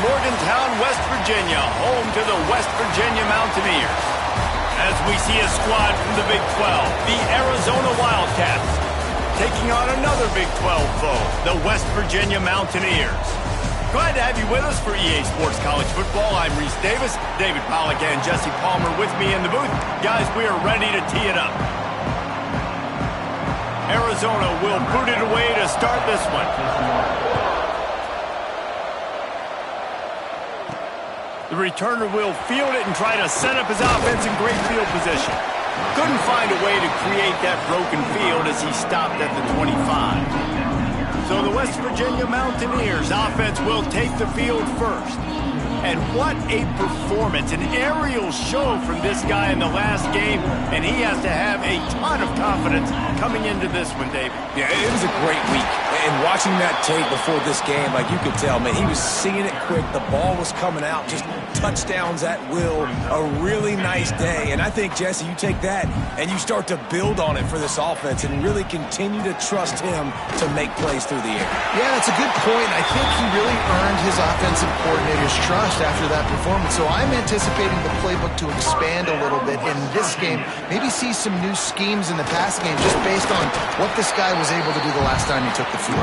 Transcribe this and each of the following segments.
Morgantown, West Virginia, home to the West Virginia Mountaineers. As we see a squad from the Big 12, the Arizona Wildcats, taking on another Big 12 foe, the West Virginia Mountaineers. Glad to have you with us for EA Sports College Football. I'm Reese Davis, David Pollack and Jesse Palmer with me in the booth. Guys, we are ready to tee it up. Arizona will boot it away to start this one. The returner will field it and try to set up his offense in great field position. Couldn't find a way to create that broken field as he stopped at the 25. So the West Virginia Mountaineers offense will take the field first. And what a performance, an aerial show from this guy in the last game, and he has to have a ton of confidence coming into this one, David. Yeah, it was a great week. And watching that tape before this game, like you could tell, man, he was seeing it quick. The ball was coming out, just touchdowns at will. A really nice day. And I think, Jesse, you take that and you start to build on it for this offense and really continue to trust him to make plays through the air. Yeah, that's a good point. I think he really earned his offensive coordinator's trust after that performance. So I'm anticipating the playbook to expand a little bit in this game. Maybe see some new schemes in the past game just based on what this guy was able to do the last time he took the field.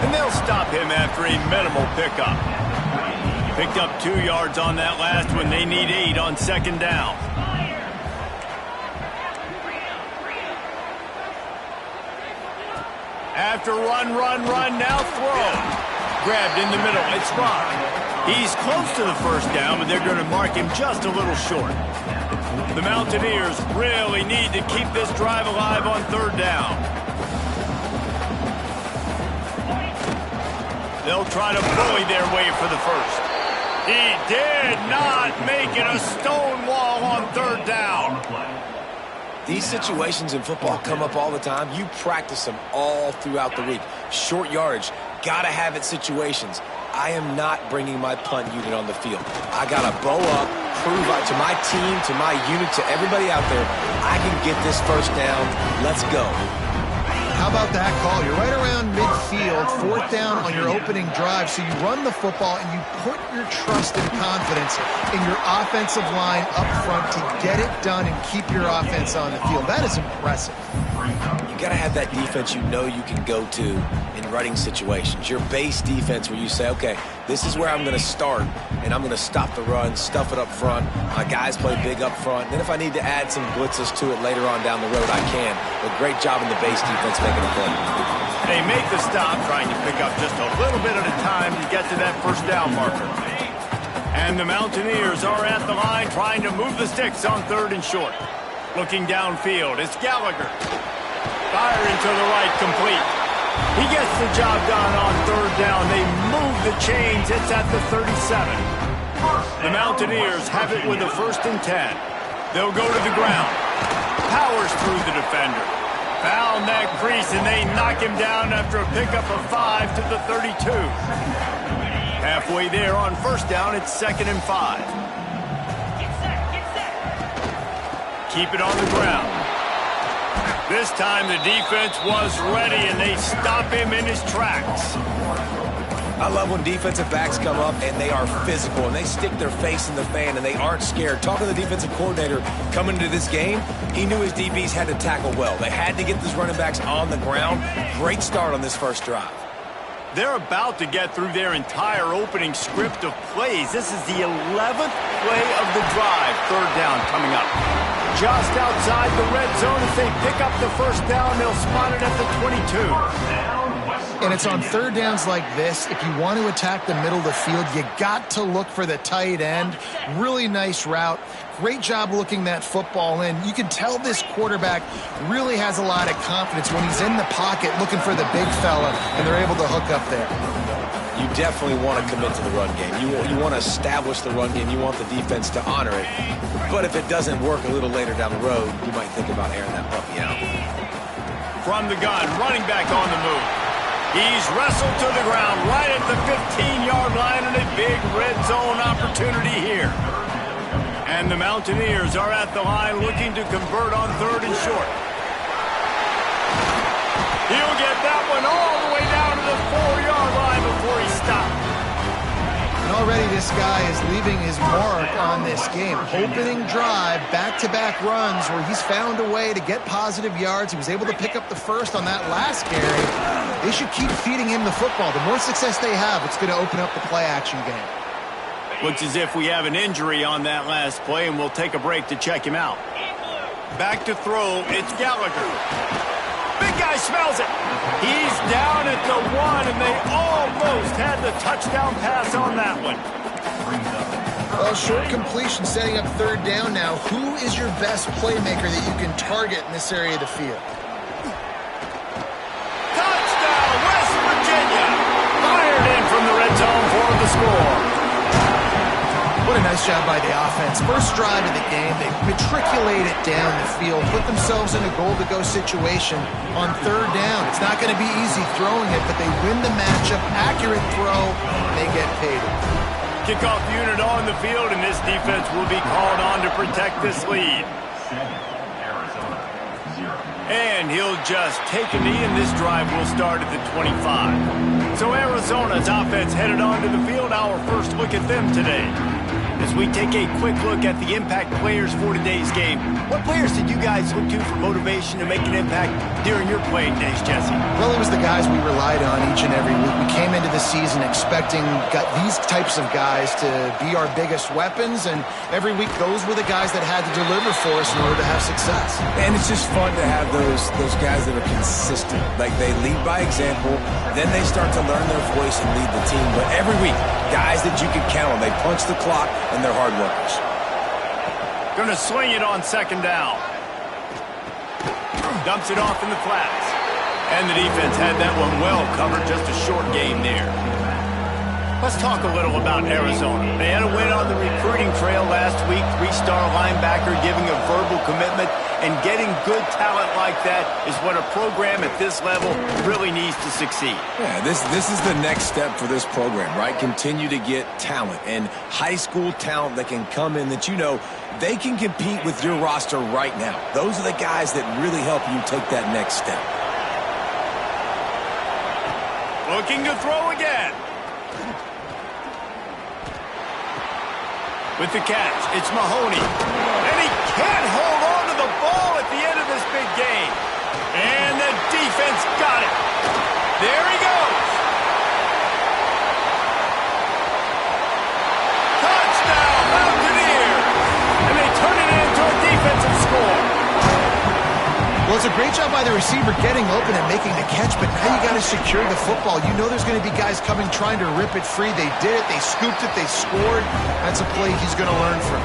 And they'll stop him after a minimal pickup. Picked up 2 yards on that last one. They need 8 on second down. After run, now throw. Grabbed in the middle. It's Rock. He's close to the first down, but they're going to mark him just a little short. The Mountaineers really need to keep this drive alive on third down. They'll try to bully their way for the first. He did not make it a stone wall on third down. These situations in football come up all the time. You practice them all throughout the week. Short yardage, gotta have it situations. I am not bringing my punt unit on the field. I gotta bow up, prove out to my team, to my unit, to everybody out there, I can get this first down. Let's go. How about that call? You're right around midfield, fourth down on your opening drive, so you run the football and you put your trust and confidence in your offensive line up front to get it done and keep your offense on the field. That is impressive. You got to have that defense you know you can go to in running situations. Your base defense where you say, okay, this is where I'm going to start, and I'm going to stop the run, stuff it up front. My guys play big up front. Then if I need to add some blitzes to it later on down the road, I can. But great job in the base defense making a play. They make the stop, trying to pick up just a little bit at a time to get to that first down marker. And the Mountaineers are at the line trying to move the sticks on third and short. Looking downfield, it's Gallagher. Firing to the right, complete. He gets the job done on third down. They move the chains. It's at the 37. The Mountaineers have it with a 1st and 10. They'll go to the ground. Powers through the defender. Found that crease, and they knock him down after a pickup of 5 to the 32. Halfway there on first down, it's 2nd and 5. Keep it on the ground. This time the defense was ready, and they stop him in his tracks. I love when defensive backs come up and they are physical and they stick their face in the fan and they aren't scared. Talking to the defensive coordinator coming into this game, he knew his DBs had to tackle well. They had to get these running backs on the ground. Great start on this first drive. They're about to get through their entire opening script of plays. This is the 11th play of the drive. Third down coming up. Just outside the red zone as they pick up the first down. They'll spot it at the 22. And it's on third downs like this. If you want to attack the middle of the field, you got to look for the tight end. Really nice route. Great job looking that football in. You can tell this quarterback really has a lot of confidence when he's in the pocket looking for the big fella, and they're able to hook up there. You definitely want to commit to the run game. You want to establish the run game. You want the defense to honor it. But if it doesn't work a little later down the road, you might think about airing that puppy out. From the gun, running back on the move. He's wrestled to the ground right at the 15-yard line, and a big red zone opportunity here. And the Mountaineers are at the line looking to convert on third and short. He'll get that one all the way down to the 4-yard line before he stopped. And already this guy is leaving his mark on this game. Opening drive, back-to-back runs where he's found a way to get positive yards. He was able to pick up the first on that last carry. They should keep feeding him the football. The more success they have, it's going to open up the play-action game. Looks as if we have an injury on that last play, and we'll take a break to check him out. Back to throw, it's Gallagher. Big guy smells it. He's down at the 1, and they almost had the touchdown pass on that one. Well, short completion setting up third down now. Who is your best playmaker that you can target in this area of the field? Touchdown, West Virginia. Fired in from the red zone for the score. What a nice job by the offense. First drive of the game, they matriculate it down the field, put themselves in a goal-to-go situation on third down. It's not going to be easy throwing it, but they win the matchup. Accurate throw, they get paid. Kickoff unit on the field, and this defense will be called on to protect this lead. And he'll just take a knee, and this drive will start at the 25. So Arizona's offense headed onto the field. Our first look at them today. As we take a quick look at the impact players for today's game, what players did you guys look to for motivation to make an impact during your playing days, Jesse? Well, it was the guys we relied on each and every week. We came into the season expecting these types of guys to be our biggest weapons, and every week those were the guys that had to deliver for us in order to have success. And it's just fun to have those guys that are consistent. Like, they lead by example, then they start to learn their voice and lead the team. But every week, guys that you can count on. They punch the clock, and they're hard workers. Going to swing it on second down. Dumps it off in the flats. And the defense had that one well covered. Just a short game there. Let's talk a little about Arizona. They had a win on the recruiting trail last week. 3-star linebacker giving a verbal commitment. And getting good talent like that is what a program at this level really needs to succeed. Yeah, this is the next step for this program, right? Continue to get talent and high school talent that can come in that they can compete with your roster right now. Those are the guys that really help you take that next step. Looking to throw again. With the catch, it's Mahoney. And he can't hold on to the ball at the end of this big game. And the defense got it. There he goes. Touchdown, Mountaineers. And they turn it into a defensive score. Well, it's a great job by the receiver getting open and making the catch, but now you got to secure the football. You know there's going to be guys coming trying to rip it free. They did it. They scooped it. They scored. That's a play he's going to learn from.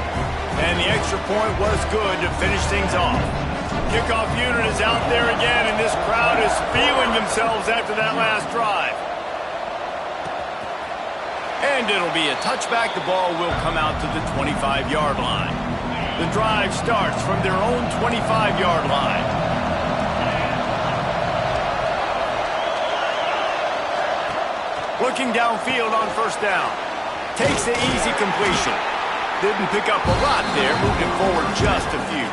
And the extra point was good to finish things off. Kickoff unit is out there again, and this crowd is feeling themselves after that last drive. And it'll be a touchback. The ball will come out to the 25-yard line. The drive starts from their own 25-yard line. Looking downfield on first down. Takes the easy completion. Didn't pick up a lot there, moved it forward just a few.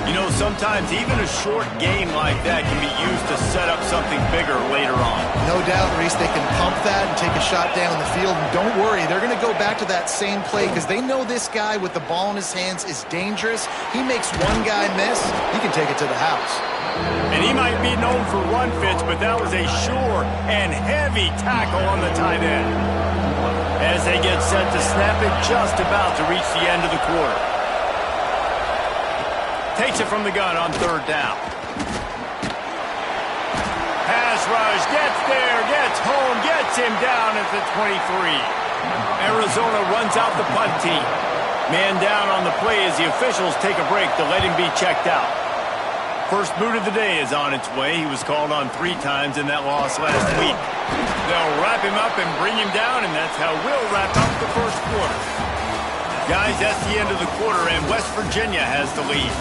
You know, sometimes even a short game like that can be used to set up something bigger later on. No doubt, Reese, they can pump that and take a shot down the field. And don't worry, they're going to go back to that same play because they know this guy with the ball in his hands is dangerous. He makes one guy miss, he can take it to the house. And he might be known for run fits, but that was a sure and heavy tackle on the tight end. As they get set to snap it, just about to reach the end of the quarter. Takes it from the gun on third down. Pass rush, gets there, gets home, gets him down at the 23. Arizona runs out the punt team. Man down on the play as the officials take a break to let him be checked out. First boot of the day is on its way. He was called on 3 times in that loss last week. They'll wrap him up and bring him down, and that's how we'll wrap up the first quarter. Guys, that's the end of the quarter, and West Virginia has the lead.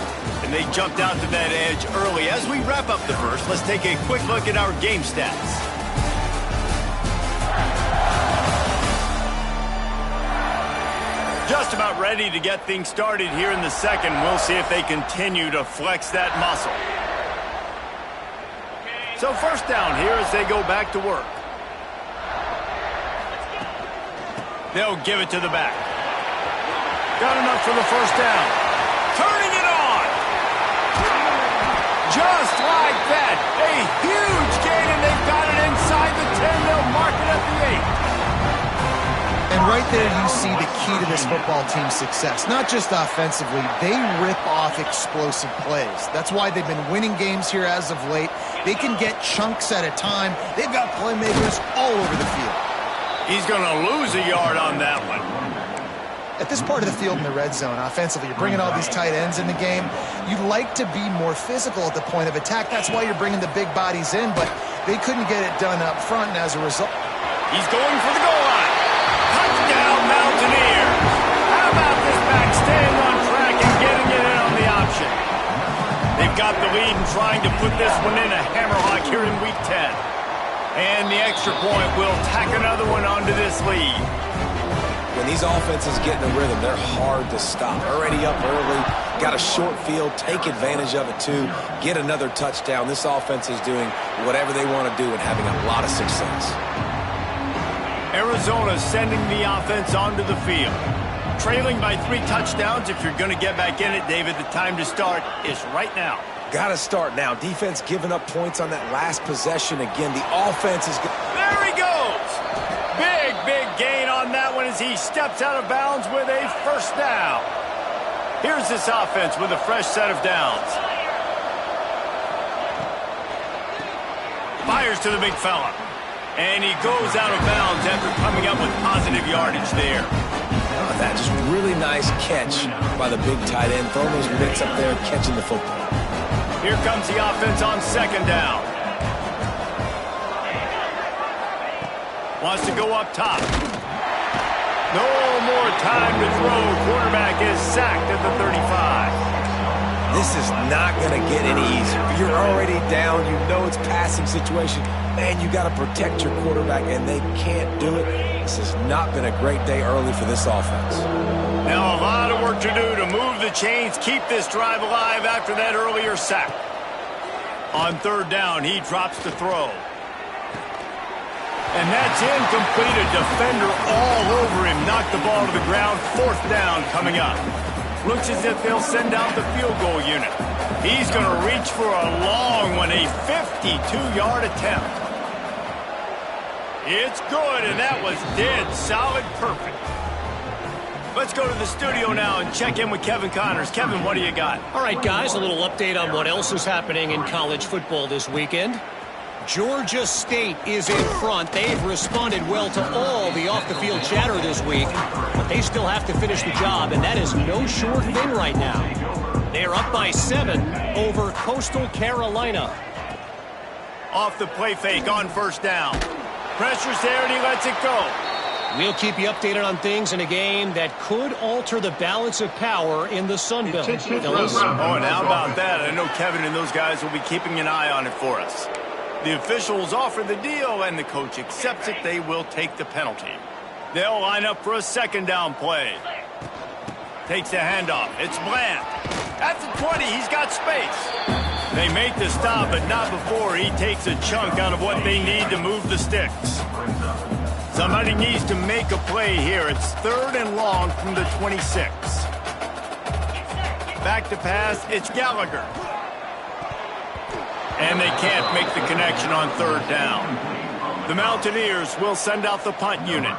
And they jumped out to that edge early. As we wrap up the first, let's take a quick look at our game stats. Just about ready to get things started here in the second. We'll see if they continue to flex that muscle. So first down here as they go back to work. They'll give it to the back. Got enough for the first down. Turning it on. Just like that. A huge gain, and they've got it inside the 10. They'll mark it at the 8. And right there you see the key to this football team's success. Not just offensively, they rip off explosive plays. That's why they've been winning games here as of late. They can get chunks at a time. They've got playmakers all over the field. He's going to lose a yard on that one. At this part of the field in the red zone, offensively, you're bringing all these tight ends in the game. You'd like to be more physical at the point of attack. That's why you're bringing the big bodies in, but they couldn't get it done up front, and as a result... He's going for the goal line. Touchdown, Mountaineers. How about this back staying on track and getting it in on the option? They've got the lead and trying to put this one in a hammerlock here in Week 10. And the extra point will tack another one onto this lead. When these offenses get in a rhythm, they're hard to stop. Already up early, got a short field, take advantage of it too, get another touchdown. This offense is doing whatever they want to do and having a lot of success. Arizona sending the offense onto the field. Trailing by 3 touchdowns. If you're going to get back in it, David, the time to start is right now. Got to start now. Defense giving up points on that last possession. Again, the offense is... There he goes! Big gain on that one as he steps out of bounds with a first down. Here's this offense with a fresh set of downs. Fires to the big fella. And he goes out of bounds after coming up with positive yardage there. Oh, that just really nice catch by the big tight end. Throwing those mitts up there, catching the football. Here comes the offense on second down. Wants to go up top. No more time to throw. Quarterback is sacked at the 35. This is not going to get any easier. You're already down. You know it's passing situation. Man, you got to protect your quarterback, and they can't do it. This has not been a great day early for this offense. Now a lot of work to do to move the chains, keep this drive alive after that earlier sack. On third down, he drops to throw. And that's incomplete. A defender all over him. Knocked the ball to the ground. Fourth down coming up. Looks as if they'll send out the field goal unit. He's going to reach for a long one, a 52-yard attempt. It's good, and that was dead solid perfect. Let's go to the studio now and check in with Kevin Connors. Kevin, what do you got? All right, guys, a little update on what else is happening in college football this weekend. Georgia State is in front. They've responded well to all the off-the-field chatter this week, but they still have to finish the job, and that is no sure thing right now. They're up by 7 over Coastal Carolina. Off the play fake on first down. Pressure's there, and he lets it go. We'll keep you updated on things in a game that could alter the balance of power in the Sun Belt. Oh, and how about that? I know Kevin and those guys will be keeping an eye on it for us. The officials offer the deal, and the coach accepts it. They will take the penalty. They'll line up for a second down play. Takes the handoff. It's Bland. At the 20, he's got space. They make the stop, but not before he takes a chunk out of what they need to move the sticks. Somebody needs to make a play here. It's third and long from the 26. Back to pass. It's Gallagher. And they can't make the connection on third down. The Mountaineers will send out the punt unit.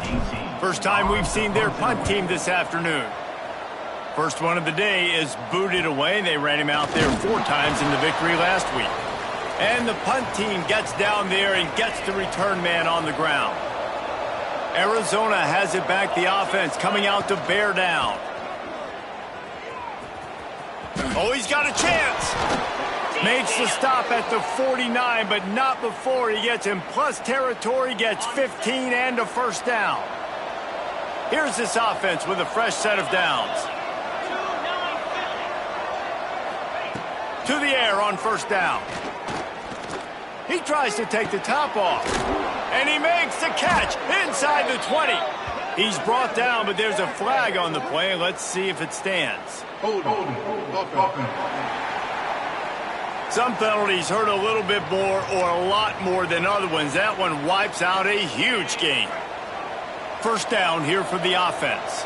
First time we've seen their punt team this afternoon. First one of the day is booted away. They ran him out there 4 times in the victory last week. And the punt team gets down there and gets the return man on the ground. Arizona has it back. The offense coming out to bear down. Oh, he's got a chance. Makes the stop at the 49, but not before he gets in plus territory, gets 15 and a first down. Here's this offense with a fresh set of downs. To the air on first down. He tries to take the top off. And he makes the catch inside the 20. He's brought down, but there's a flag on the play. Let's see if it stands. Hold on. Some penalties hurt a little bit more or a lot more than other ones. That one wipes out a huge gain. First down here for the offense.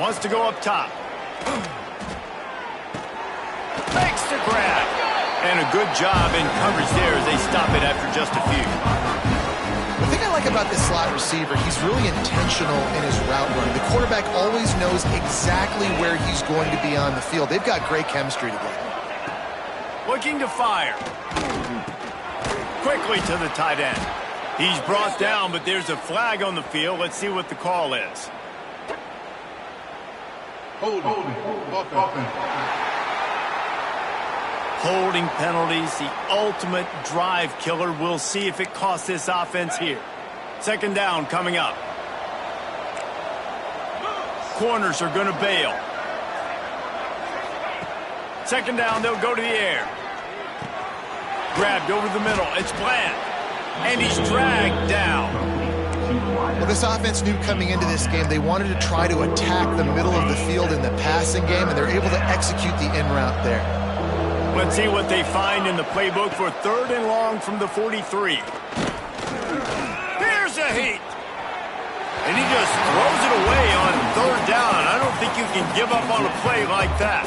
Wants to go up top. Makes the grab. And a good job in coverage there as they stop it after just a few. The thing I like about this slot receiver, he's really intentional in his route running. The quarterback always knows exactly where he's going to be on the field. They've got great chemistry together. Looking to fire. Quickly to the tight end. He's brought down, but there's a flag on the field. Let's see what the call is. Holding penalties, the ultimate drive killer. We'll see if it costs this offense here. Second down coming up. Corners are going to bail. Second down, they'll go to the air. Grabbed over the middle. It's Bland. And he's dragged down. Well, this offense knew coming into this game they wanted to try to attack the middle of the field in the passing game, and they're able to execute the in route there. Let's see what they find in the playbook for third and long from the 43. Here's a heat. And he just throws it away on third down. I don't think you can give up on a play like that.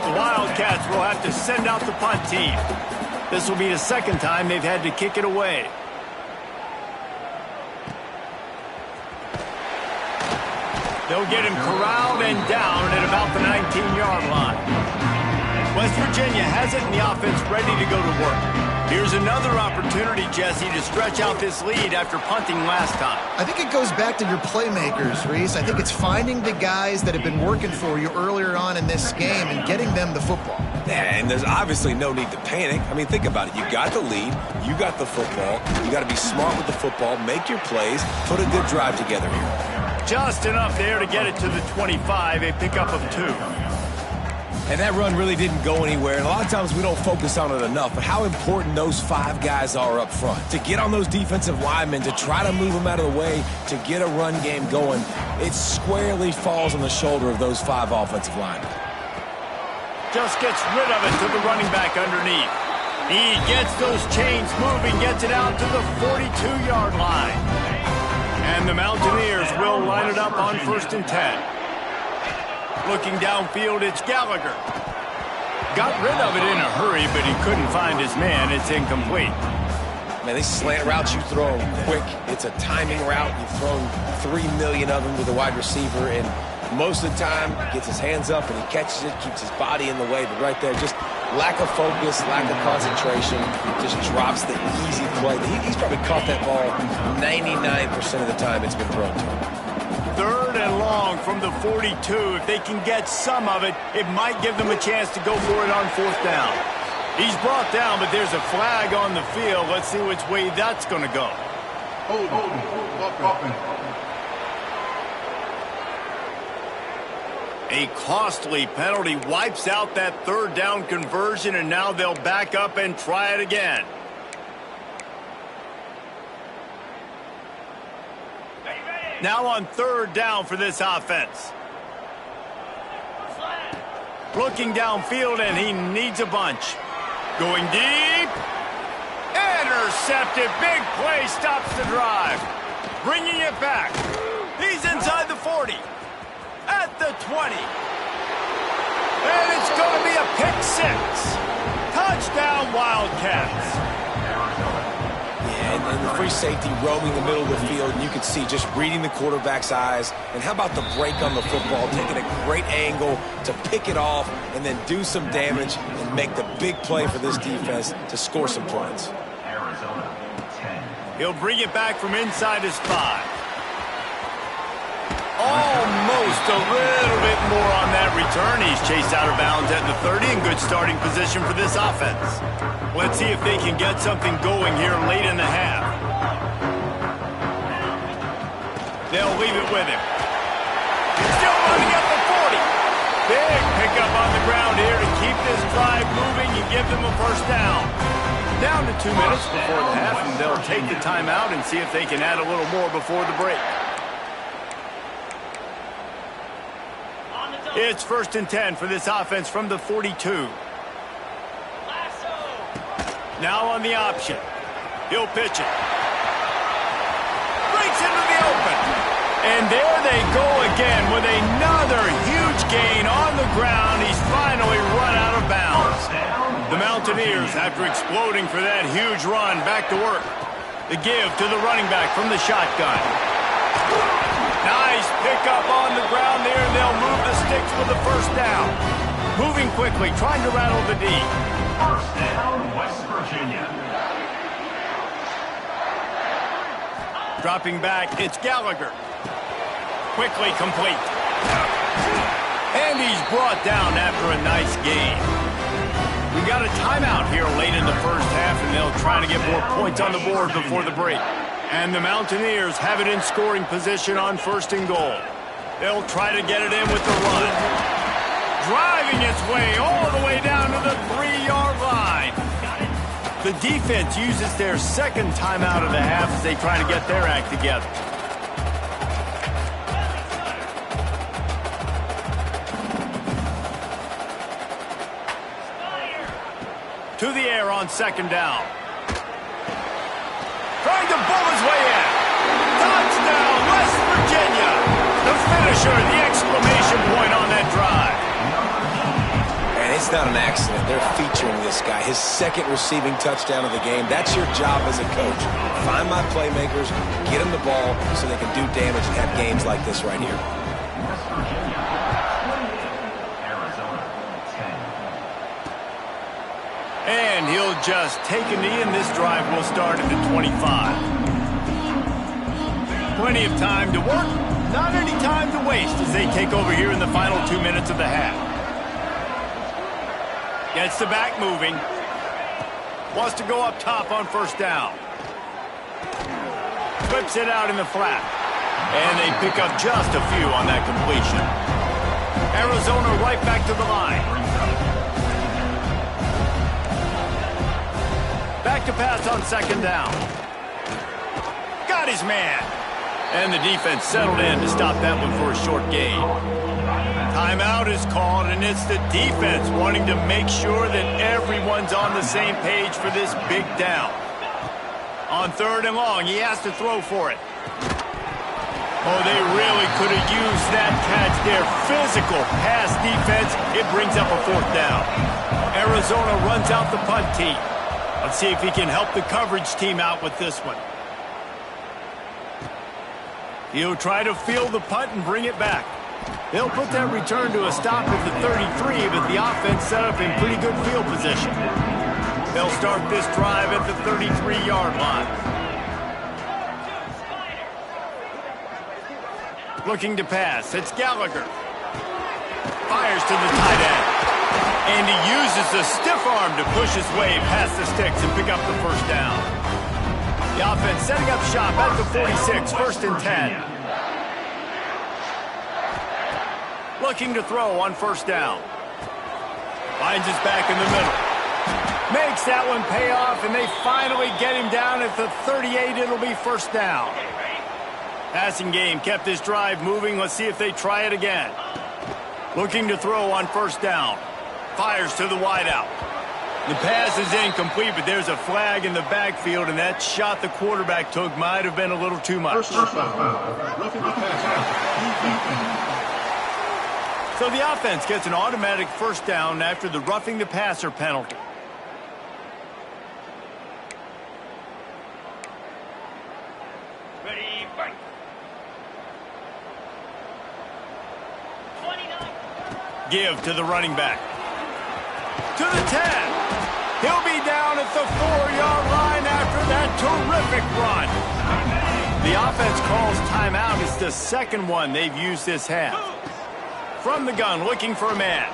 The Wildcats will have to send out the punt team. This will be the second time they've had to kick it away. They'll get him corralled and down at about the 19-yard line. West Virginia has it, and the offense ready to go to work. Here's another opportunity, Jesse, to stretch out this lead after punting last time. I think it goes back to your playmakers, Reese. I think it's finding the guys that have been working for you earlier on in this game and getting them the football. Yeah, and there's obviously no need to panic. I mean, think about it. You got the lead. You got the football. You got to be smart with the football, make your plays, put a good drive together here. Just enough there to get it to the 25, a pickup of 2. And that run really didn't go anywhere. And a lot of times we don't focus on it enough, but how important those 5 guys are up front. To get on those defensive linemen, to try to move them out of the way, to get a run game going, it squarely falls on the shoulder of those 5 offensive linemen. Just gets rid of it to the running back underneath. He gets those chains moving, gets it out to the 42-yard line. And the Mountaineers will line it up on 1st and 10. Looking downfield, it's Gallagher. Got rid of it in a hurry, but he couldn't find his man. It's incomplete. Man, these slant routes you throw quick. It's a timing route. You've thrown 3 million of them to the wide receiver, and most of the time gets his hands up and he catches it, keeps his body in the way. But right there, just lack of focus, lack of concentration, just drops the easy play. He's probably caught that ball 99% of the time it's been thrown to him. Third and long from the 42. If they can get some of it, it might give them a chance to go for it on 4th down. He's brought down, but there's a flag on the field. Let's see which way that's going to go. A costly penalty wipes out that 3rd down conversion, and now they'll back up and try it again. Now on 3rd down for this offense. Looking downfield, and he needs a bunch. Going deep. Intercepted. Big play stops the drive. Bringing it back. He's inside the 40. At the 20. And it's going to be a pick 6. Touchdown, Wildcats. And the free safety roaming the middle of the field, and you can see just reading the quarterback's eyes. And how about the break on the football, taking a great angle to pick it off and then do some damage and make the big play for this defense to score some points. He'll bring it back from inside his 5. Almost a little bit more on that return. He's chased out of bounds at the 30 in good starting position for this offense. Let's see if they can get something going here late in the half. They'll leave it with him. Still running at the 40. Big pickup on the ground here to keep this drive moving and give them a 1st down. Down to 2 minutes before the half, and they'll take the timeout and see if they can add a little more before the break. It's 1st and 10 for this offense from the 42. Now on the option. He'll pitch it. And there they go again with another huge gain on the ground. He's finally run out of bounds. The Mountaineers, after exploding for that huge run, back to work. The give to the running back from the shotgun. Nice pickup on the ground there, and they'll move the sticks for the first down. Moving quickly, trying to rattle the D. First down, West Virginia. Dropping back, it's Gallagher. Quickly complete. And he's brought down after a nice gain. We got a timeout here late in the first half, and they'll try to get more points on the board before the break. And the Mountaineers have it in scoring position on 1st and goal. They'll try to get it in with the run. Driving its way all the way down to the 3-yard line. The defense uses their second timeout of the half as they try to get their act together. To the air on 2nd down. Trying to bull his way in. Touchdown, West Virginia. The finisher, the exclamation point on that drive. And it's not an accident. They're featuring this guy. His 2nd receiving touchdown of the game. That's your job as a coach. Find my playmakers, get them the ball so they can do damage and have games like this right here. West Virginia, 28. Arizona, 10. And he'll just take a knee, and this drive will start at the 25. Plenty of time to work, not any time to waste as they take over here in the final 2 minutes of the half. Gets the back moving. Wants to go up top on 1st down. Flips it out in the flat. And they pick up just a few on that completion. Arizona right back to the line. Back to pass on 2nd down. Got his man. And the defense settled in to stop that one for a short gain. Timeout is called, and it's the defense wanting to make sure that everyone's on the same page for this big down. On 3rd and long, he has to throw for it. Oh, they really could have used that catch there. Physical pass defense. It brings up a 4th down. Arizona runs out the punt team. Let's see if he can help the coverage team out with this one. He'll try to field the punt and bring it back. They'll put that return to a stop at the 33, but the offense set up in pretty good field position. They'll start this drive at the 33-yard line. Looking to pass, it's Gallagher. Fires to the tight end. And he uses the stiff arm to push his way past the sticks and pick up the 1st down. The offense setting up shop at the 46, 1st and 10. Looking to throw on 1st down. Finds his back in the middle. Makes that one pay off, and they finally get him down at the 38. It'll be 1st down. Passing game kept this drive moving. Let's see if they try it again. Looking to throw on 1st down. Fires to the wideout. The pass is incomplete, but there's a flag in the backfield, and that shot the quarterback took might have been a little too much. So the offense gets an automatic 1st down after the roughing the passer penalty. Ready, fight. 29. Give to the running back. To the 10. He'll be down at the 4-yard line after that terrific run. The offense calls timeout. It's the 2nd one they've used this half. From the gun, looking for a man.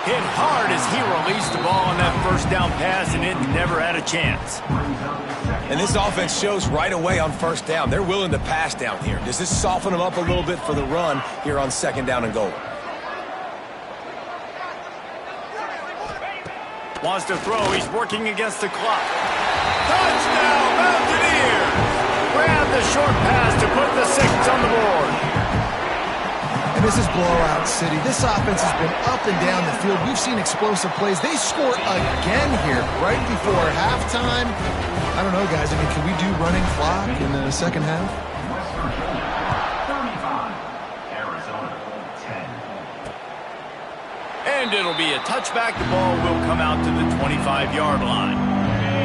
Hit hard as he released the ball on that 1st down pass, and it never had a chance. And this offense shows right away on 1st down. They're willing to pass down here. Does this soften them up a little bit for the run here on 2nd down and goal? Wants to throw. He's working against the clock. Touchdown, Mountaineers! Grab the short pass to put the 6 on the board. And this is blowout city. This offense has been up and down the field. We've seen explosive plays. They score again here right before halftime. I don't know, guys. I mean, can we do running clock in the 2nd half? And it'll be a touchback. The ball will come out to the 25-yard line.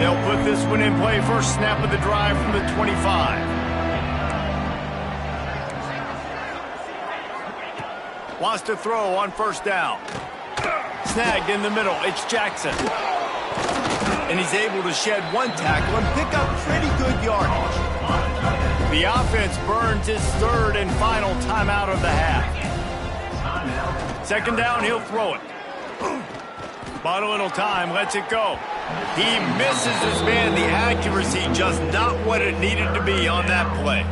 They'll put this one in play. First snap of the drive from the 25. Wants to throw on first down. Snagged in the middle. It's Jackson. And he's able to shed one tackle and pick up pretty good yardage. The offense burns its third and final timeout of the half. Second down, he'll throw it. Bought a little time, lets it go. He misses his man. The accuracy just not what it needed to be on that play.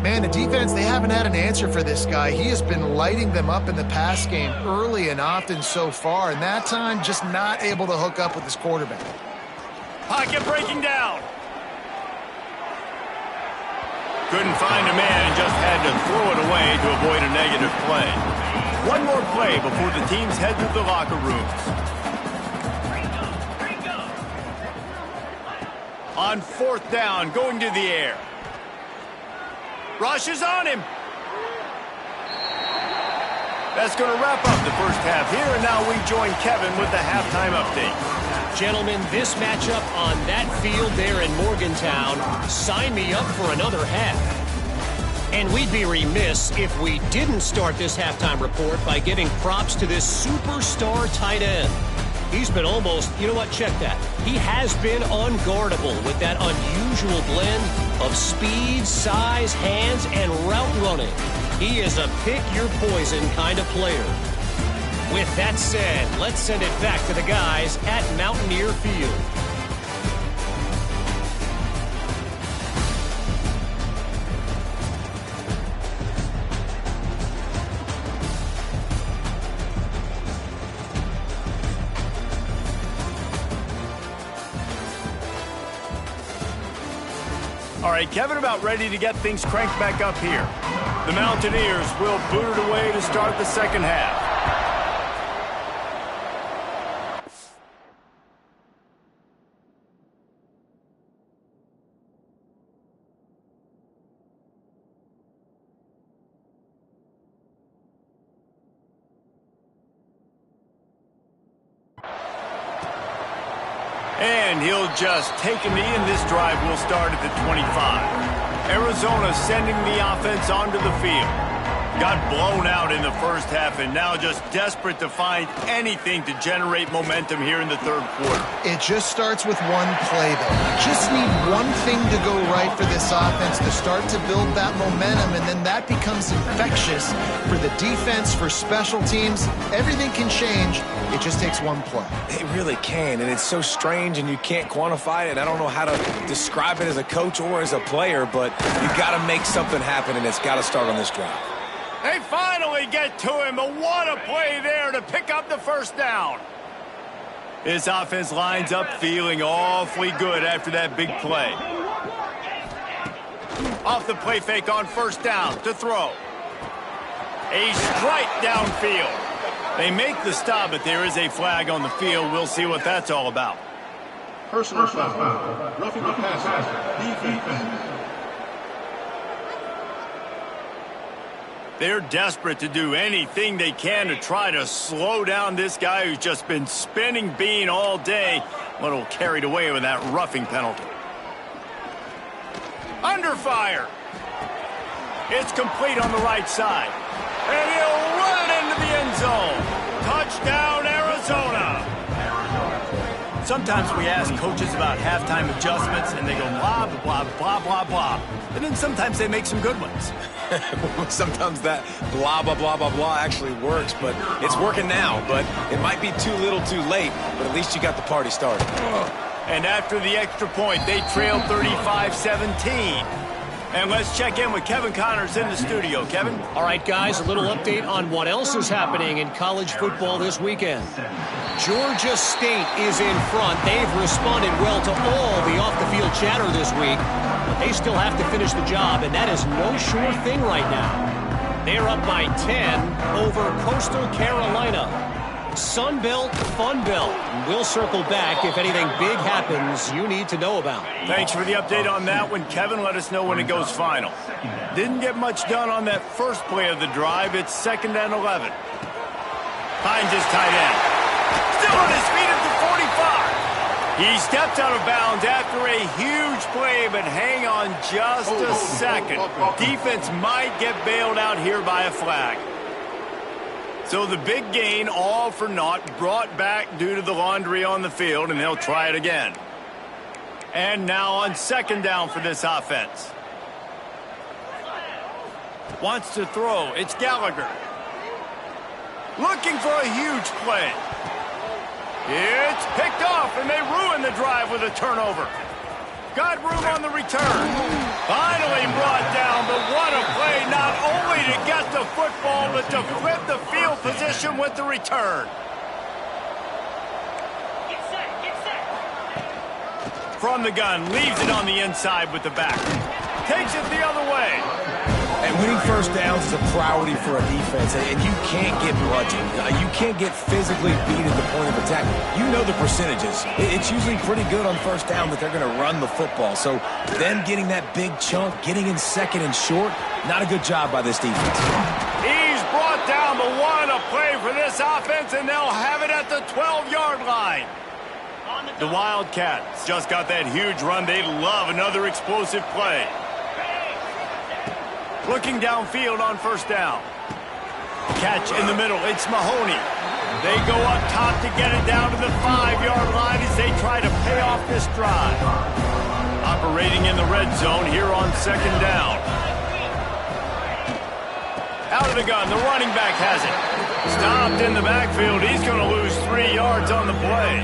Man, the defense, they haven't had an answer for this guy. He has been lighting them up in the pass game early and often so far, and that time just not able to hook up with his quarterback. Pocket breaking down. Couldn't find a man and just had to throw it away to avoid a negative play. One more play before the teams head to the locker rooms. On fourth down, going to the air. Rush is on him. That's going to wrap up the first half here, and now we join Kevin with the halftime update. Gentlemen, this matchup on that field there in Morgantown, sign me up for another half. And we'd be remiss if we didn't start this halftime report by giving props to this superstar tight end. He's been almost, you know what, check that. He has been unguardable with that unusual blend of speed, size, hands, and route running. He is a pick-your-poison kind of player. With that said, let's send it back to the guys at Mountaineer Field. All right, Kevin, about ready to get things cranked back up here. The Mountaineers will boot it away to start the second half. And he'll just take a knee, and this drive will start at the 25. Arizona sending the offense onto the field. Got blown out in the first half and now just desperate to find anything to generate momentum here in the third quarter. It just starts with one play, though. You just need one thing to go right for this offense to start to build that momentum, and then that becomes infectious for the defense, for special teams. Everything can change. It just takes one play. It really can, and it's so strange, and you can't quantify it. I don't know how to describe it as a coach or as a player, but you got to make something happen, and it's got to start on this drive. They finally get to him, but what a play there to pick up the first down. This offense lines up feeling awfully good after that big play. Off the play fake on first down to throw. A strike downfield. They make the stop, but there is a flag on the field. We'll see what that's all about. Personal foul. Roughing the passer. Defense. They're desperate to do anything they can to try to slow down this guy who's just been spinning bean all day. A little carried away with that roughing penalty. Under fire. It's complete on the right side. And he'll run it into the end zone. Touchdown, Arizona. Sometimes we ask coaches about halftime adjustments, and they go blah, blah, blah, blah, blah. And then sometimes they make some good ones. Sometimes that blah, blah, blah, blah, blah actually works, but it's working now. But it might be too little too late, but at least you got the party started. And after the extra point, they trail 35-17. And let's check in with Kevin Connors in the studio. Kevin? All right, guys, a little update on what else is happening in college football this weekend. Georgia State is in front. They've responded well to all the off-the-field chatter this week, but they still have to finish the job, and that is no sure thing right now. They're up by 10 over Coastal Carolina. Sun Belt, Fun Belt. We'll circle back if anything big happens you need to know about. Thanks for the update on that one, Kevin. Let us know when it goes final. Didn't get much done on that first play of the drive. It's 2nd and 11. Finds his tight end. Still on his feet at the 45. He stepped out of bounds after a huge play, but hang on just a second. Defense might get bailed out here by a flag. So the big gain, all for naught, brought back due to the laundry on the field, and they'll try it again. And now on second down for this offense. Wants to throw. It's Gallagher. Looking for a huge play. It's picked off, and they ruin the drive with a turnover. Got room on the return. Finally brought down, but what a play, not only to get the football, but to flip the field position with the return. From the gun, leaves it on the inside with the back. Takes it the other way. And winning first downs is a priority for a defense, and you can't get bludgeoned. You can't get physically beat at the point of attack. You know the percentages. It's usually pretty good on first down that they're going to run the football. So them getting that big chunk, getting in second and short, not a good job by this defense. He's brought down, but what a play for this offense, and they'll have it at the 12-yard line. The Wildcats just got that huge run. They love another explosive play. Looking downfield on first down. Catch in the middle. It's Mahoney. They go up top to get it down to the 5-yard line as they try to pay off this drive. Operating in the red zone here on second down. Out of the gun. The running back has it. Stopped in the backfield. He's going to lose 3 yards on the play.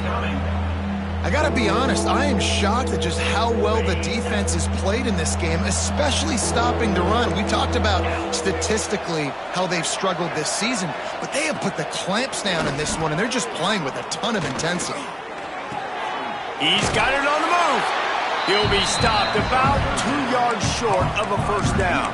I got to be honest, I am shocked at just how well the defense has played in this game, especially stopping the run. We talked about statistically how they've struggled this season, but they have put the clamps down in this one, and they're just playing with a ton of intensity. He's got it on the move. He'll be stopped about 2 yards short of a first down.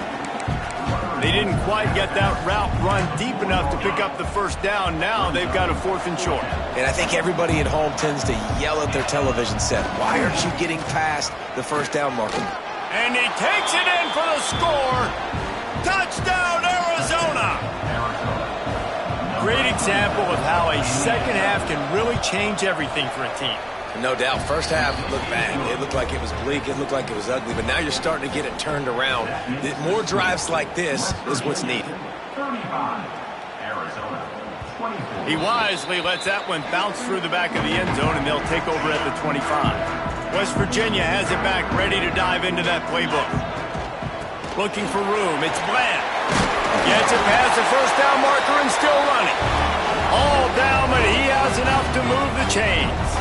They didn't quite get that route run deep enough to pick up the first down. Now they've got a 4th and short. And I think everybody at home tends to yell at their television set, why aren't you getting past the first down marker? And he takes it in for the score. Touchdown, Arizona! Great example of how a second half can really change everything for a team. No doubt. First half looked bad. It looked like it was bleak. It looked like it was ugly. But now you're starting to get it turned around. More drives like this is what's needed. 35, Arizona. 24. He wisely lets that one bounce through the back of the end zone, and they'll take over at the 25. West Virginia has it back, ready to dive into that playbook. Looking for room. It's Bland. Gets it past the first down marker and still running. All down, but he has enough to move the chains.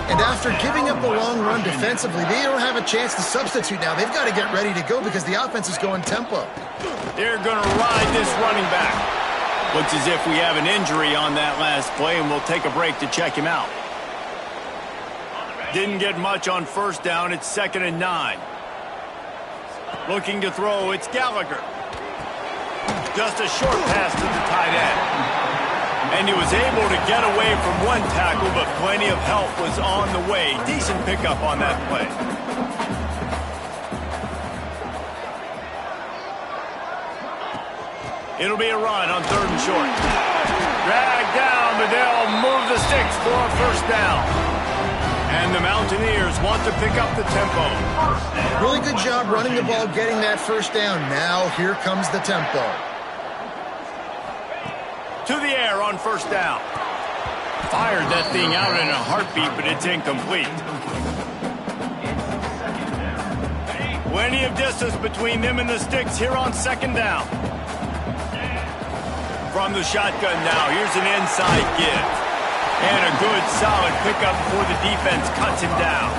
And after giving up a long run defensively, they don't have a chance to substitute now. They've got to get ready to go because the offense is going tempo. They're going to ride this running back. Looks as if we have an injury on that last play, and we'll take a break to check him out. Didn't get much on first down. It's 2nd and 9. Looking to throw. It's Gallagher. Just a short pass to the tight end. And he was able to get away from one tackle, but plenty of help was on the way. Decent pickup on that play. It'll be a run on 3rd and short. Dragged down, but they'll move the sticks for a first down. And the Mountaineers want to pick up the tempo. Really good job running the ball, getting that first down. Now here comes the tempo. To the air on first down. Fired that thing out in a heartbeat, but it's incomplete. Plenty of distance between them and the sticks here on 2nd down. From the shotgun now, here's an inside give. And a good, solid pickup before the defense cuts him down.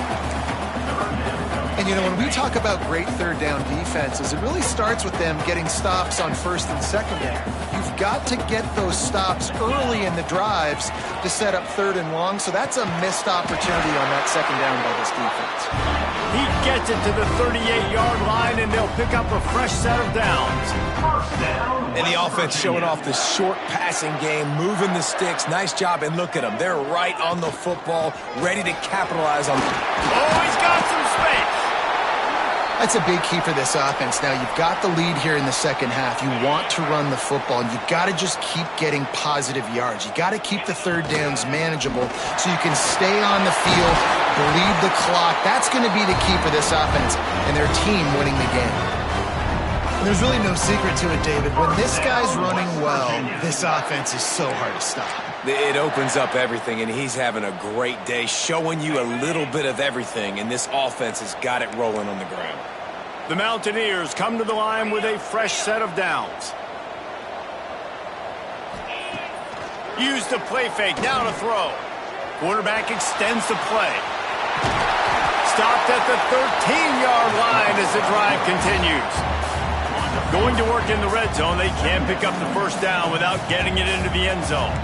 And, you know, when we talk about great 3rd down defenses, it really starts with them getting stops on 1st and 2nd down. You've got to get those stops early in the drives to set up 3rd and long, so that's a missed opportunity on that 2nd down by this defense. He gets it to the 38-yard line, and they'll pick up a fresh set of downs. And the offense showing off the short passing game, moving the sticks. Nice job, and look at them. They're right on the football, ready to capitalize on it. Oh, he's got some space. That's a big key for this offense. Now, you've got the lead here in the second half. You want to run the football, and you've got to just keep getting positive yards. You got to keep the third downs manageable so you can stay on the field, bleed the clock. That's going to be the key for this offense and their team winning the game. There's really no secret to it, David. When this guy's running well, this offense is so hard to stop. It opens up everything, and he's having a great day, showing you a little bit of everything, and this offense has got it rolling on the ground. The Mountaineers come to the line with a fresh set of downs. Use the play fake, now to throw. Quarterback extends the play. Stopped at the 13-yard line as the drive continues. Going to work in the red zone, they can't pick up the first down without getting it into the end zone.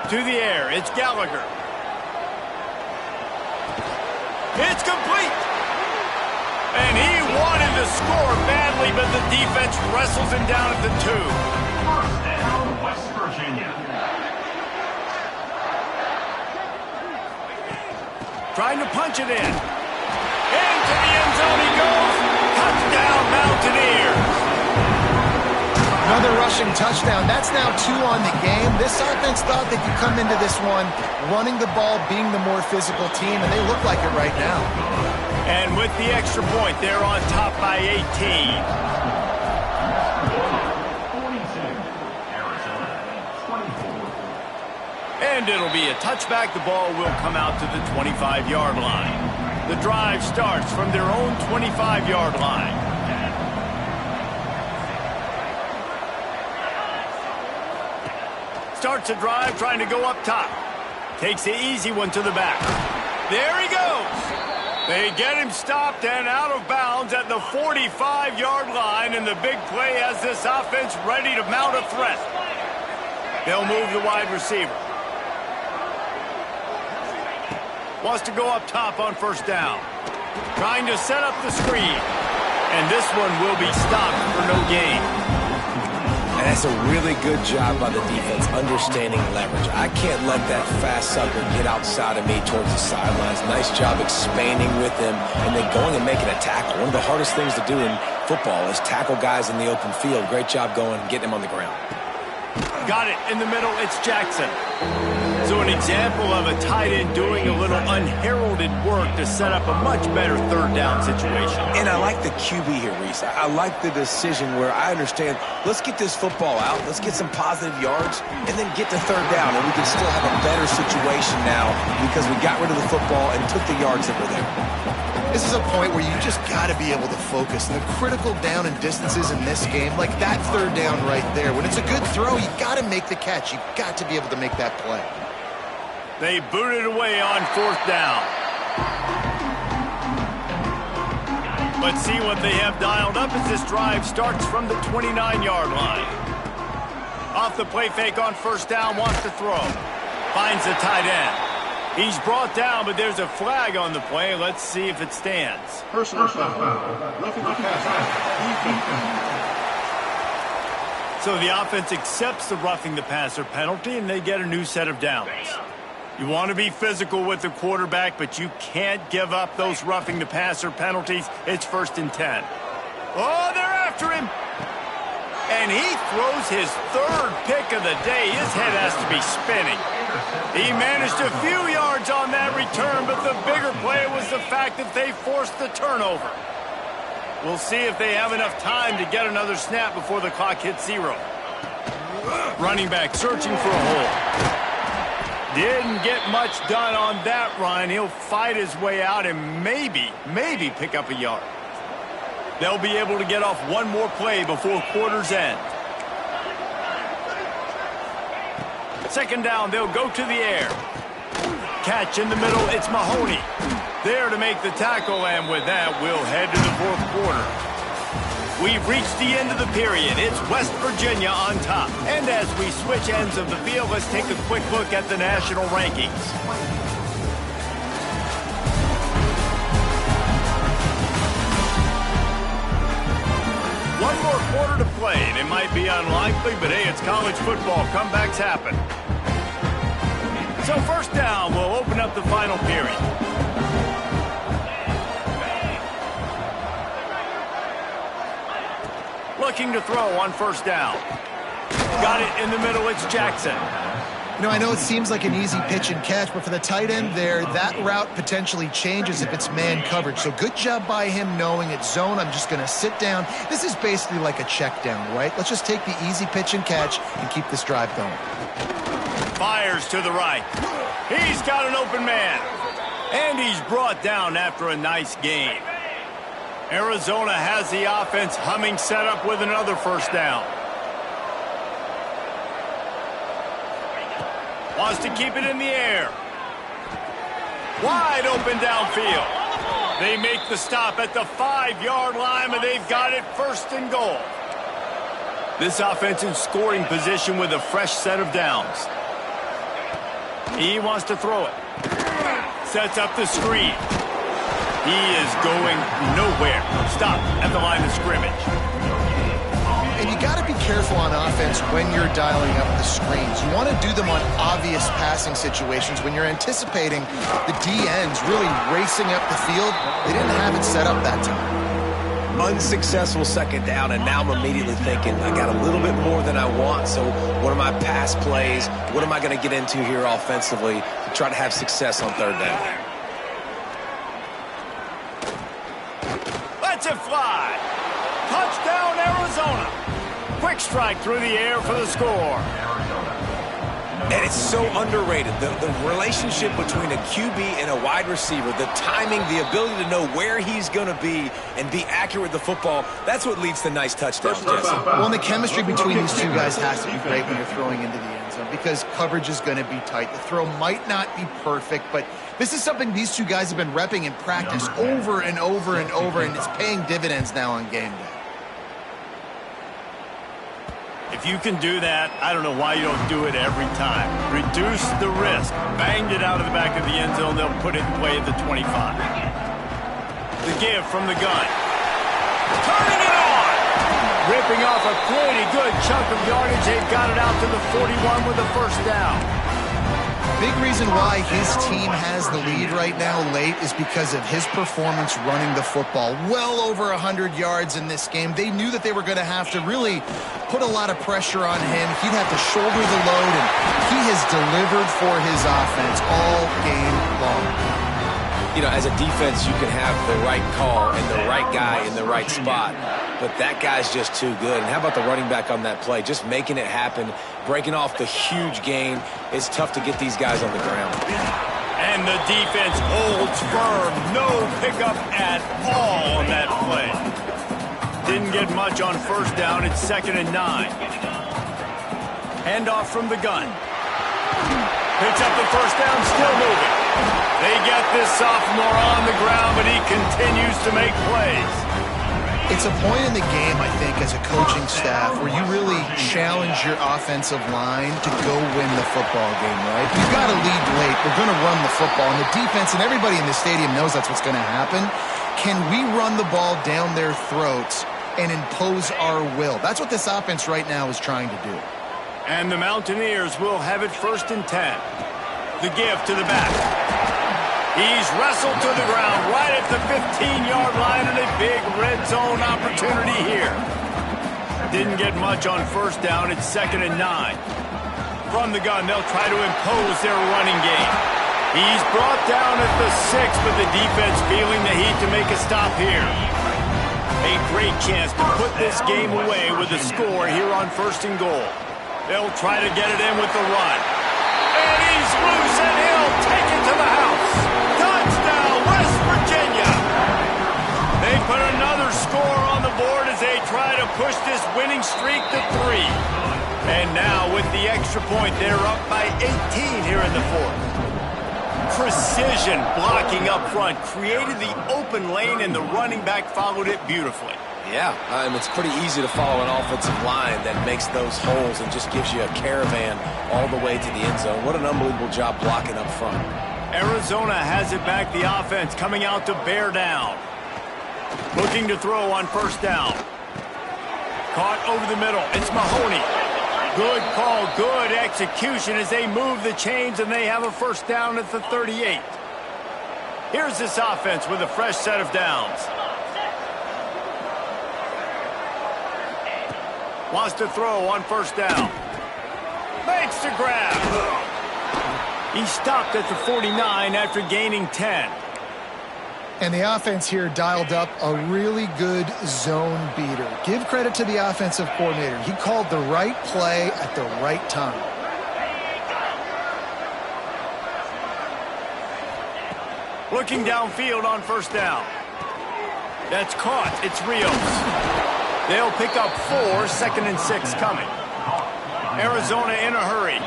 To the air, it's Gallagher. It's complete. And he wanted to score badly, but the defense wrestles him down at the 2. First down, West Virginia. Trying to punch it in. Into the end zone he goes. Touchdown, Mountaineers. Another rushing touchdown. That's now 2 on the game. This offense thought they could come into this one running the ball, being the more physical team, and they look like it right now. And with the extra point, they're on top by 18. 42, Arizona, 24. And it'll be a touchback. The ball will come out to the 25-yard line. The drive starts from their own 25-yard line. Starts a drive trying to go up top. Takes the easy one to the back. There he goes. They get him stopped and out of bounds at the 45-yard line, and the big play has this offense ready to mount a threat. They'll move the wide receiver. Wants to go up top on first down. Trying to set up the screen. And this one will be stopped for no gain. And that's a really good job by the defense, understanding leverage. I can't let that fast sucker get outside of me towards the sidelines. Nice job expanding with him and then going and making a tackle. One of the hardest things to do in football is tackle guys in the open field. Great job going and getting him on the ground. Got it in the middle. It's Jackson. So an example of a tight end doing a little unheralded work to set up a much better third down situation. And I like the QB here, Reese. I like the decision where I understand, let's get this football out, let's get some positive yards, and then get to third down, and we can still have a better situation now because we got rid of the football and took the yards that were there. This is a point where you just got to be able to focus. And the critical down and distances in this game, like that third down right there, when it's a good throw, you got to make the catch. You've got to be able to make that play. They boot it away on fourth down. But see what they have dialed up as this drive starts from the 29-yard line. Off the play fake on first down, wants to throw. Finds the tight end. He's brought down, but there's a flag on the play. Let's see if it stands. Personal foul. Roughing the passer. So the offense accepts the roughing the passer penalty, and they get a new set of downs. You want to be physical with the quarterback, but you can't give up those roughing the passer penalties. It's 1st and 10. Oh, they're after him. And he throws his third pick of the day. His head has to be spinning. He managed a few yards on that return, but the bigger play was the fact that they forced the turnover. We'll see if they have enough time to get another snap before the clock hits 0. Running back searching for a hole. Didn't get much done on that run. He'll fight his way out and maybe pick up a yard. They'll be able to get off one more play before quarter's end. Second down, they'll go to the air. Catch in the middle, it's Mahoney. There to make the tackle, and with that, we'll head to the fourth quarter. We've reached the end of the period. It's West Virginia on top. And as we switch ends of the field, let's take a quick look at the national rankings. One more quarter to play, and it might be unlikely, but hey, it's college football. Comebacks happen. So first down will open up the final period. Looking to throw on first down. Got it in the middle. It's Jackson. You know, I know it seems like an easy pitch and catch, but for the tight end there, that route potentially changes if it's man coverage. So good job by him knowing it's zone. I'm just going to sit down. This is basically like a check down, right? Let's just take the easy pitch and catch and keep this drive going. Fires to the right. He's got an open man. And he's brought down after a nice gain. Arizona has the offense humming, set up with another first down. Wants to keep it in the air. Wide open downfield. They make the stop at the 5-yard line, but they've got it first and goal. This offense in scoring position with a fresh set of downs. He wants to throw it. Sets up the screen. He is going nowhere. Stop at the line of scrimmage. And you got to be careful on offense when you're dialing up the screens. You want to do them on obvious passing situations when you're anticipating the DNs really racing up the field. They didn't have it set up that time. Unsuccessful second down, and now I'm immediately thinking, I got a little bit more than I want, so what are my pass plays? What am I going to get into here offensively to try to have success on third down? Let's it fly. Touchdown, Arizona. Quick strike through the air for the score. And it's so underrated. The relationship between a QB and a wide receiver, the timing, the ability to know where he's going to be and be accurate with the football, that's what leads to nice touchdowns, Jesse. Well, and the chemistry between these two guys has to be great when you're throwing into the end zone because coverage is going to be tight. The throw might not be perfect, but this is something these two guys have been repping in practice over and over and over, and it's paying dividends now on game day. If you can do that, I don't know why you don't do it every time. Reduce the risk. Banged it out of the back of the end zone. They'll put it in play at the 25. The give from the gun. Turning it on! Ripping off a pretty good chunk of yardage. They've got it out to the 41 with a first down. Big reason why his team has the lead right now late is because of his performance running the football. Well over 100 yards in this game. They knew that they were going to have to really put a lot of pressure on him. He'd have to shoulder the load, and he has delivered for his offense all game long. You know, as a defense, you can have the right call and the right guy in the right spot, but that guy's just too good. And how about the running back on that play? Just making it happen, breaking off the huge gain. It's tough to get these guys on the ground. And the defense holds firm. No pickup at all on that play. Didn't get much on first down. It's 2nd and 9. Handoff from the gun. Picks up the first down, still moving. They get this sophomore on the ground, but he continues to make plays. It's a point in the game, I think, as a coaching staff where you really challenge your offensive line to go win the football game, right? You've got to lead late. We're going to run the football. And the defense and everybody in the stadium knows that's what's going to happen. Can we run the ball down their throats and impose our will? That's what this offense right now is trying to do. And the Mountaineers will have it 1st and 10. The give to the back. He's wrestled to the ground right at the 15-yard line, and a big red zone opportunity here. Didn't get much on first down. It's 2nd and 9. From the gun, they'll try to impose their running game. He's brought down at the 6, but the defense feeling the heat to make a stop here. A great chance to put this game away with a score here on 1st and goal. They'll try to get it in with the run. And he's loose, and he'll take it to the house. Touchdown, West Virginia. They put another score on the board as they try to push this winning streak to 3. And now with the extra point, they're up by 18 here in the 4th. Precision blocking up front created the open lane, and the running back followed it beautifully. Yeah, it's pretty easy to follow an offensive line that makes those holes and just gives you a caravan all the way to the end zone. What an unbelievable job blocking up front. Arizona has it back, the offense coming out to bear down. Looking to throw on first down. Caught over the middle. It's Mahoney. Good call, good execution as they move the chains and they have a first down at the 38. Here's this offense with a fresh set of downs. Wants to throw on first down. Makes the grab. He stopped at the 49 after gaining 10. And the offense here dialed up a really good zone beater. Give credit to the offensive coordinator. He called the right play at the right time. Looking downfield on first down. That's caught. It's Rios. They'll pick up 4, 2nd and 6 coming. Arizona in a hurry.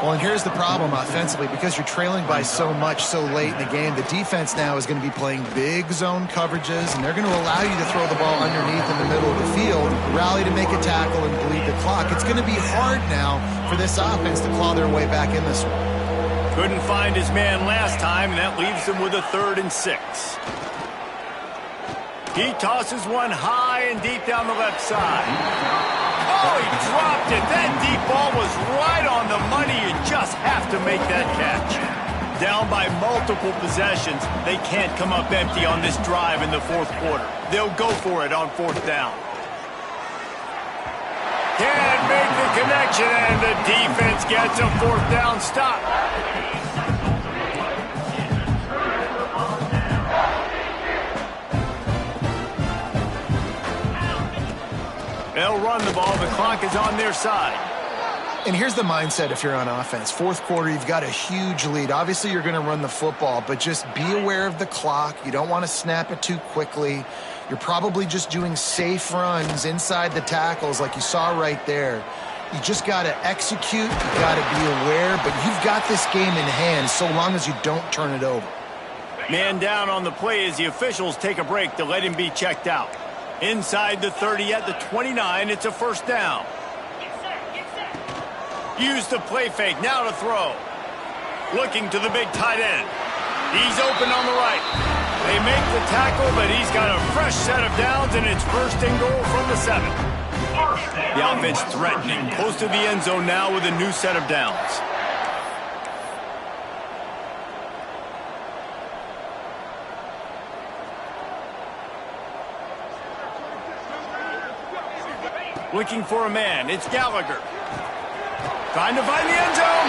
Well, and here's the problem offensively. Because you're trailing by so much so late in the game, the defense now is going to be playing big zone coverages, and they're going to allow you to throw the ball underneath in the middle of the field, rally to make a tackle, and bleed the clock. It's going to be hard now for this offense to claw their way back in this one. Couldn't find his man last time, and that leaves him with a 3rd and 6. He tosses one high and deep down the left side. Oh, he dropped it. That deep ball was right on the money. You just have to make that catch. Down by multiple possessions, they can't come up empty on this drive in the 4th quarter. They'll go for it on 4th down. Can't make the connection, and the defense gets a 4th down stop. They'll run the ball. The clock is on their side. And here's the mindset if you're on offense. 4th quarter, you've got a huge lead. Obviously, you're going to run the football, but just be aware of the clock. You don't want to snap it too quickly. You're probably just doing safe runs inside the tackles like you saw right there. You just got to execute. You got to be aware, but you've got this game in hand so long as you don't turn it over. Man down on the play as the officials take a break to let him be checked out. Inside the 30 at the 29, it's a first down. Use the play fake, now to throw. Looking to the big tight end. He's open on the right. They make the tackle, but he's got a fresh set of downs, and it's 1st and goal from the 7. The offense threatening, close to the end zone now with a new set of downs. Looking for a man. It's Gallagher. Trying to find the end zone.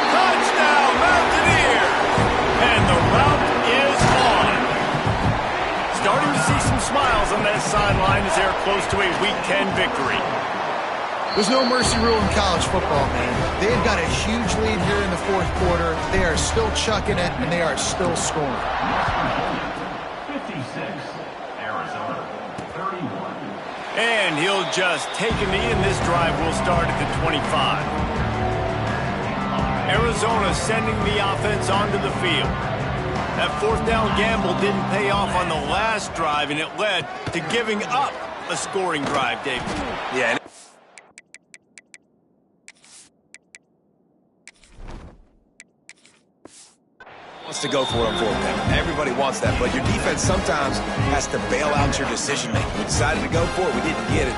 Touchdown, Mountaineers! And the route is on. Starting to see some smiles on that sideline as they're close to a Week 10 victory. There's no mercy rule in college football, man. They've got a huge lead here in the 4th quarter. They are still chucking it, and they are still scoring. 56, Arizona, 31. And he'll just take a knee, and this drive will start at the 25. Arizona sending the offense onto the field. That 4th down gamble didn't pay off on the last drive, and it led to giving up a scoring drive, David. Yeah. Wants to go for it on 4th down. Everybody wants that, but your defense sometimes has to bail out your decision making. We decided to go for it. We didn't get it.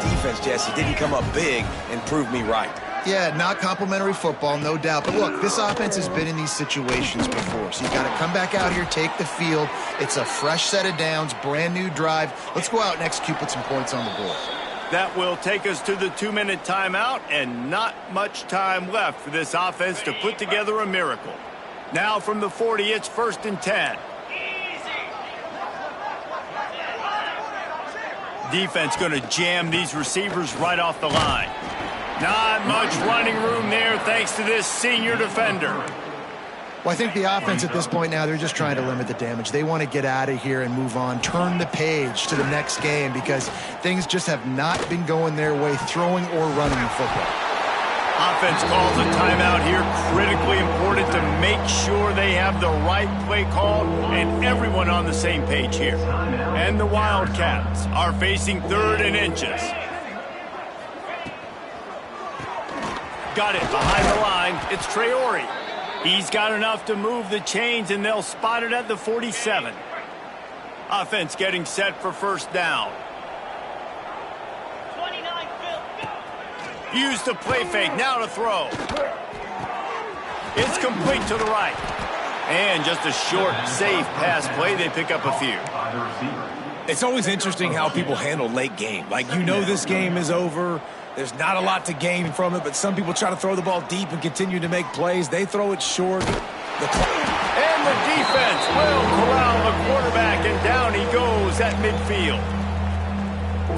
The defense, Jesse, didn't come up big and prove me right. Yeah, not complimentary football, no doubt. But look, this offense has been in these situations before. So you've got to come back out here, take the field. It's a fresh set of downs, brand new drive. Let's go out and execute, put some points on the board. That will take us to the 2-minute timeout, and not much time left for this offense to put together a miracle. Now from the 40, it's 1st and 10. Defense going to jam these receivers right off the line. Not much running room there thanks to this senior defender. Well, I think the offense at this point now, they're just trying to limit the damage. They want to get out of here and move on, turn the page to the next game because things just have not been going their way, throwing or running the football. Offense calls a timeout here. Critically important to make sure they have the right play call and everyone on the same page here. And the Wildcats are facing 3rd and inches. Got it behind the line. It's Traore. He's got enough to move the chains, and they'll spot it at the 47. Offense getting set for 1st down. Use the play fake, now to throw. It's complete to the right. And just a short, safe pass play, they pick up a few. It's always interesting how people handle late game. Like, you know this game is over. There's not a lot to gain from it, but some people try to throw the ball deep and continue to make plays. They throw it short. And the defense will corral the quarterback, and down he goes at midfield.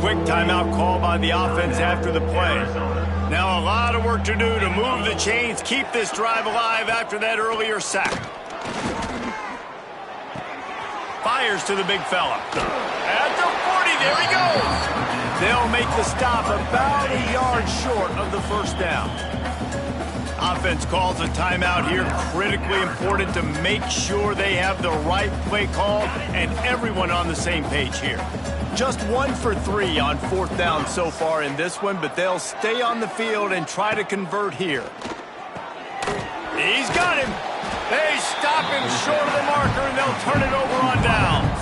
Quick timeout call by the offense after the play. Now a lot of work to do to move the chains, keep this drive alive after that earlier sack. Fires to the big fella. At the 40, there he goes. They'll make the stop about a yard short of the first down. Offense calls a timeout here. Critically important to make sure they have the right play called and everyone on the same page here. Just 1 for 3 on 4th down so far in this one, but they'll stay on the field and try to convert here. He's got him. They stop him short of the marker, and they'll turn it over on downs.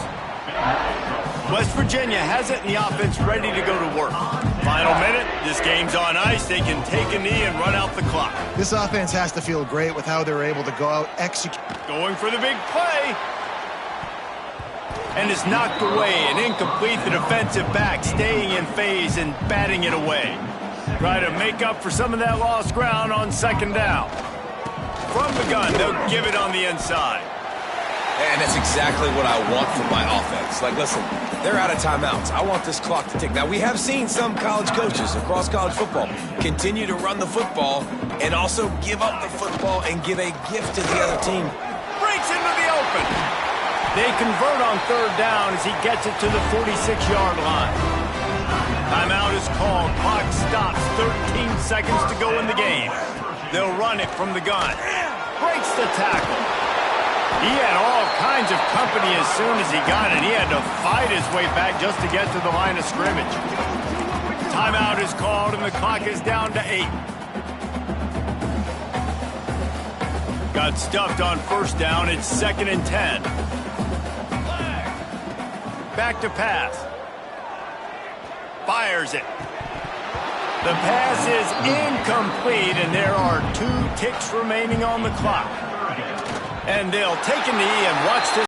West Virginia has it, and the offense ready to go to work. Final minute, this game's on ice. They can take a knee and run out the clock. This offense has to feel great with how they're able to go out, execute. Going for the big play. And it's knocked away and incomplete. The defensive back staying in phase and batting it away. Try to make up for some of that lost ground on 2nd down. From the gun, they'll give it on the inside. And that's exactly what I want from my offense. Like, listen, they're out of timeouts. I want this clock to tick. Now, we have seen some college coaches across college football continue to run the football and also give up the football and give a gift to the other team. Breaks into the open. They convert on 3rd down as he gets it to the 46-yard line. Timeout is called. Clock stops. 13 seconds to go in the game. They'll run it from the gun. Breaks the tackle. He had all kinds of company as soon as he got it. He had to fight his way back just to get to the line of scrimmage. Timeout is called, and the clock is down to 8. Got stuffed on 1st down. It's 2nd and 10. Back to pass. Fires it. The pass is incomplete, and there are 2 ticks remaining on the clock. And they'll take a knee and watch this.